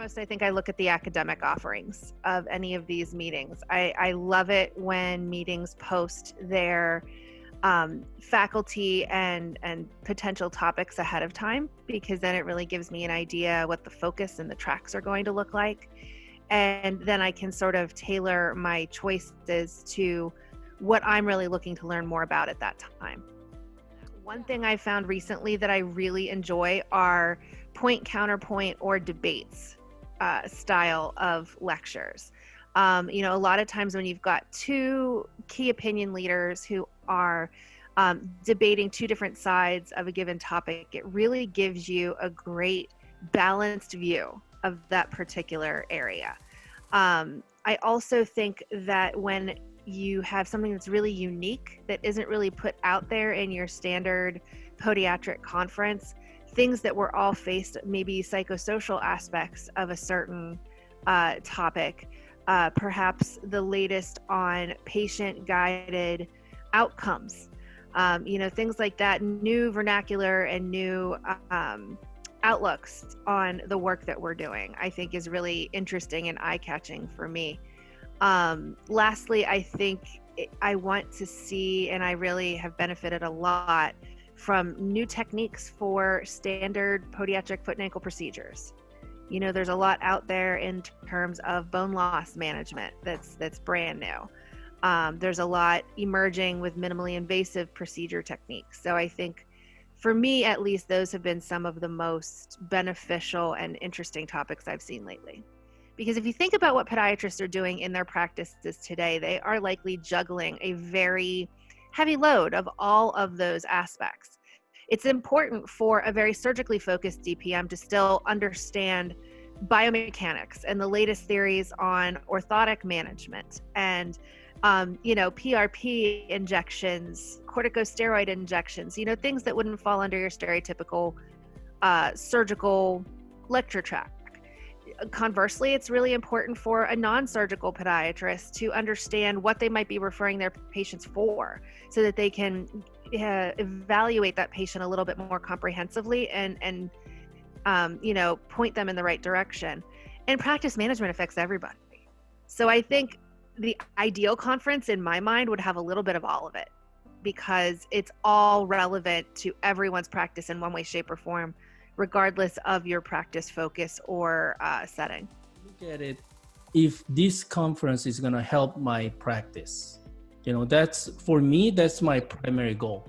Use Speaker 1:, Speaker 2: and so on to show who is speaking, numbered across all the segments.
Speaker 1: foremost, I think I look at the academic offerings of any of these meetings. I love it when meetings post their faculty and potential topics ahead of time, because then it really gives me an idea what the focus and the tracks are going to look like. And then I can sort of tailor my choices to what I'm really looking to learn more about at that time. One thing I found recently that I really enjoy are point counterpoint or debates style of lectures. A lot of times when you've got two key opinion leaders who are debating two different sides of a given topic, it really gives you a great balanced view of that particular area. I also think that when you have something that's really unique that isn't really put out there in your standard podiatric conference, things that we're all faced, maybe psychosocial aspects of a certain topic, perhaps the latest on patient-guided outcomes, things like that, new vernacular and new outlooks on the work that we're doing, I think is really interesting and eye-catching for me. Lastly, I think I want to see, and I really have benefited a lot from new techniques for standard podiatric foot and ankle procedures. There's a lot out there in terms of bone loss management that's brand new. There's a lot emerging with minimally invasive procedure techniques. So I think for me, at least, those have been some of the most beneficial and interesting topics I've seen lately. Because if you think about what podiatrists are doing in their practices today, they are likely juggling a very heavy load of all of those aspects. It's important for a very surgically focused DPM to still understand biomechanics and the latest theories on orthotic management and PRP injections, corticosteroid injections, things that wouldn't fall under your stereotypical surgical lecture track. Conversely, it's really important for a non-surgical podiatrist to understand what they might be referring their patients for, so that they can evaluate that patient a little bit more comprehensively and point them in the right direction. And practice management affects everybody. So I think the ideal conference in my mind would have a little bit of all of it, because it's all relevant to everyone's practice in one way, shape, or form, regardless of your practice focus or setting.
Speaker 2: Look at it, if this conference is going to help my practice, that's, for me, that's my primary goal.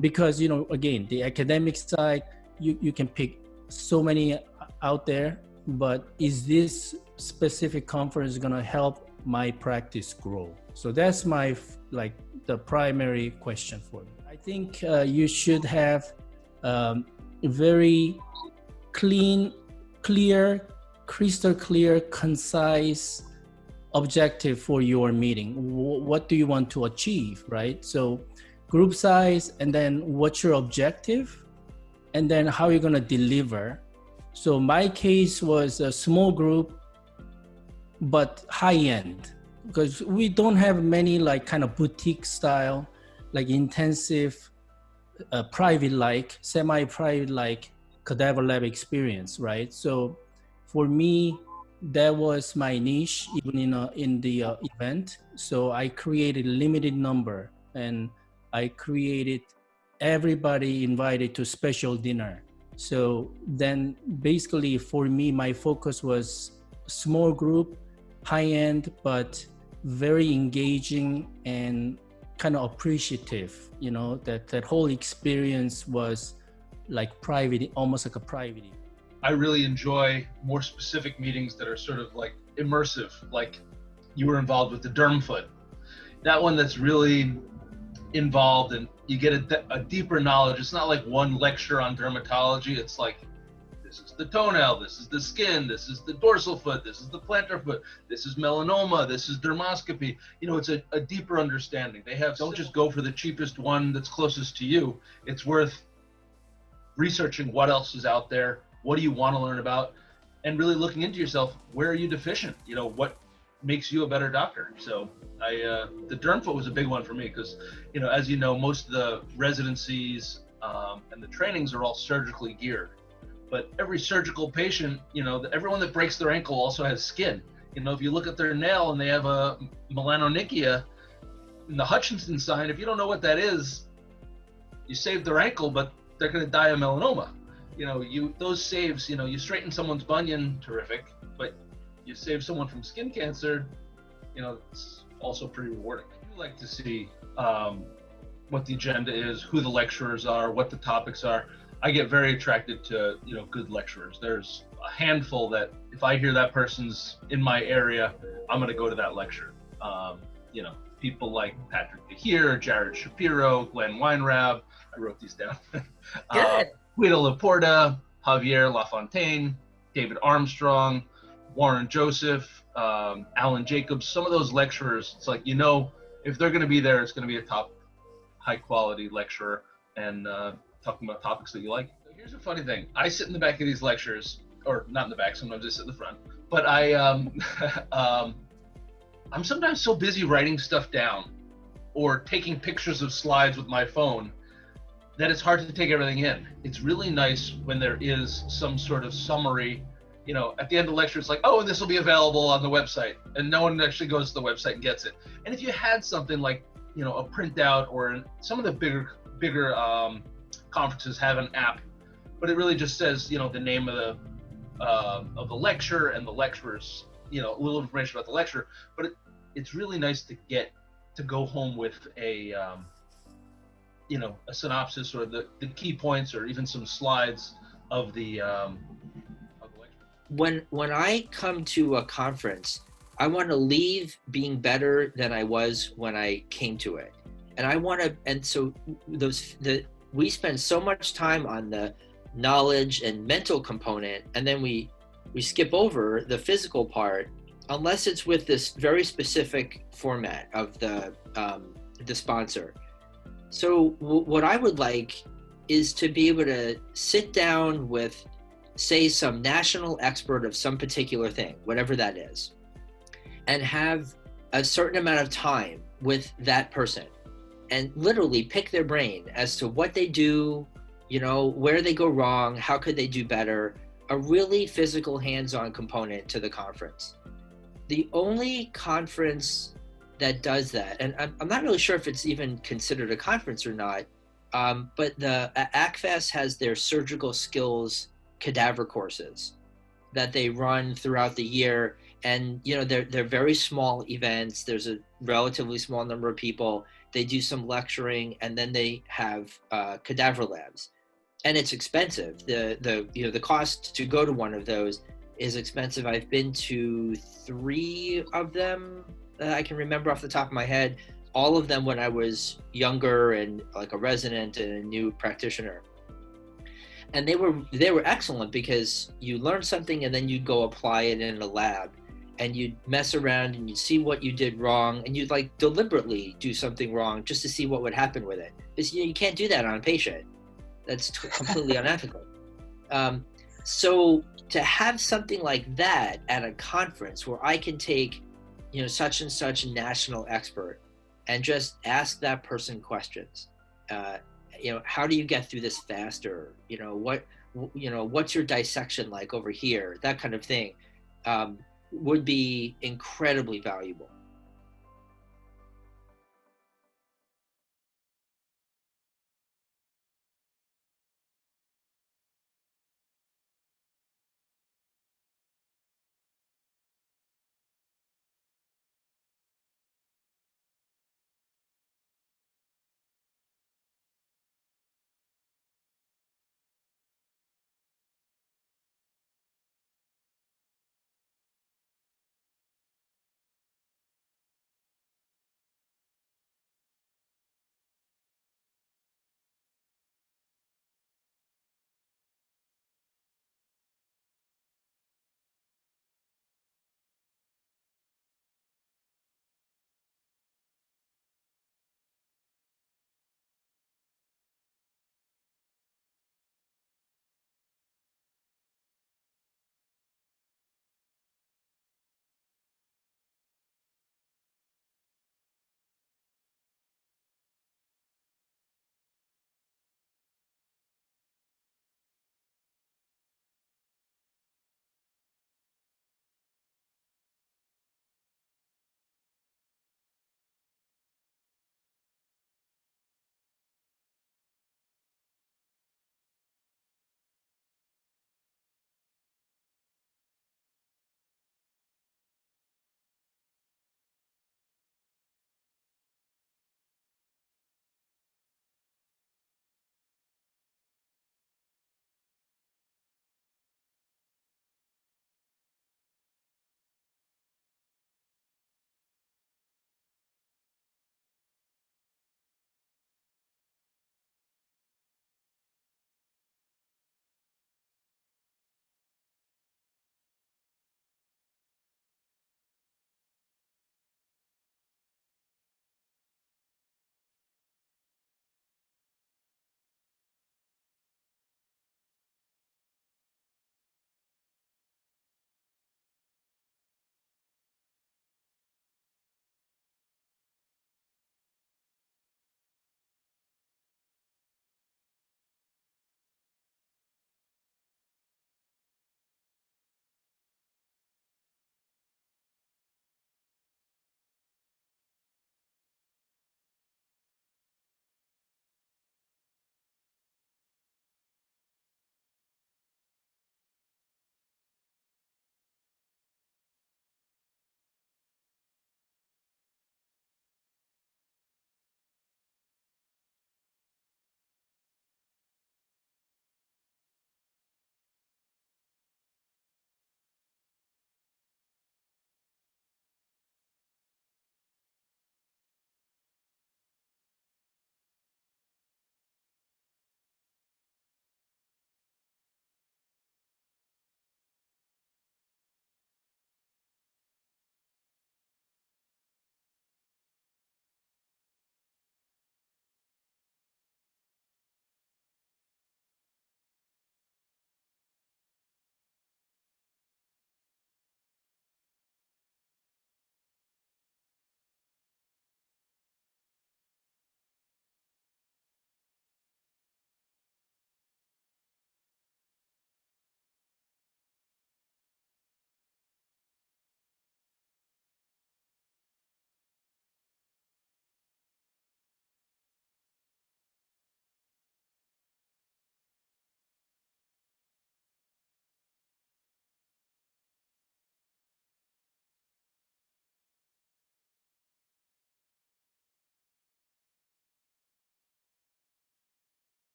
Speaker 2: Because, again, the academic side, you can pick so many out there, but is this specific conference going to help my practice grow? So that's my, the primary question for me. I think you should have very clear, crystal clear, concise objective for your meeting. What do you want to achieve, right? So group size, and then what's your objective, and then how you're going to deliver. So my case was a small group, but high end, because we don't have many kind of boutique style, intensive private semi-private cadaver lab experience, right? So for me, that was my niche, even in the event. So I created a limited number, and I created everybody invited to special dinner. So then basically for me, my focus was small group, high end, but very engaging and kind of appreciative, that whole experience was private, almost like a private.
Speaker 3: I really enjoy more specific meetings that are sort of immersive, like you were involved with the derm foot. That one that's really involved, and you get a deeper knowledge. It's not like one lecture on dermatology. It's this is the toenail, this is the skin, this is the dorsal foot, this is the plantar foot, this is melanoma, this is dermoscopy. It's a deeper understanding. Don't just go for the cheapest one that's closest to you. It's worth researching what else is out there, what do you want to learn about, and really looking into yourself. Where are you deficient? What makes you a better doctor? So the derm foot was a big one for me, because as most of the residencies and the trainings are all surgically geared. but every surgical patient, everyone that breaks their ankle also has skin. If you look at their nail and they have a melanonychia, in the Hutchinson sign, if you don't know what that is, you saved their ankle, but they're going to die of melanoma. Those saves, you straighten someone's bunion, terrific, but you save someone from skin cancer, it's also pretty rewarding. I do like to see what the agenda is, who the lecturers are, what the topics are. I get very attracted to, good lecturers. There's a handful that if I hear that person's in my area, I'm going to go to that lecture. People like Patrick DeHeer, Jared Shapiro, Glenn Weinrab. I wrote these down. Guido Laporta, Javier LaFontaine, David Armstrong, Warren Joseph, Alan Jacobs. Some of those lecturers, it's like, if they're going to be there, it's going to be a top high quality lecturer and talking about topics that you like. So here's a funny thing. I sit in the back of these lectures, or not in the back, sometimes I sit in the front, but I'm sometimes so busy writing stuff down or taking pictures of slides with my phone that it's hard to take everything in. It's really nice when there is some sort of summary. At the end of the lecture, it's like, oh, and this will be available on the website, and no one actually goes to the website and gets it. And if you had something like, a printout, or some of the bigger conferences have an app, but it really just says, the name of the lecture and the lecturers, a little information about the lecture. But it's really nice to go home with a synopsis or the key points, or even some slides of the lecture.
Speaker 4: When I come to a conference, I want to leave being better than I was when I came to it. And so we spend so much time on the knowledge and mental component, and then we skip over the physical part, unless it's with this very specific format of the sponsor. So what I would like is to be able to sit down with, say, some national expert of some particular thing, whatever that is, and have a certain amount of time with that person and literally pick their brain as to what they do, where they go wrong, how could they do better, a really physical hands-on component to the conference. The only conference that does that, and I'm not really sure if it's even considered a conference or not, but the ACFAS has their surgical skills cadaver courses that they run throughout the year. And, they're very small events. There's a relatively small number of people. They do some lecturing, and then they have cadaver labs. And it's expensive. The cost to go to one of those is expensive. I've been to 3 of them that I can remember off the top of my head, all of them when I was younger and like a resident and a new practitioner. And they were excellent because you learn something and then you go apply it in a lab, and you'd mess around and you'd see what you did wrong, and you'd like deliberately do something wrong just to see what would happen with it. Because you can't do that on a patient. That's completely unethical. So to have something like that at a conference where I can take, such and such national expert and just ask that person questions. How do you get through this faster? What's your dissection like over here? That kind of thing would be incredibly valuable.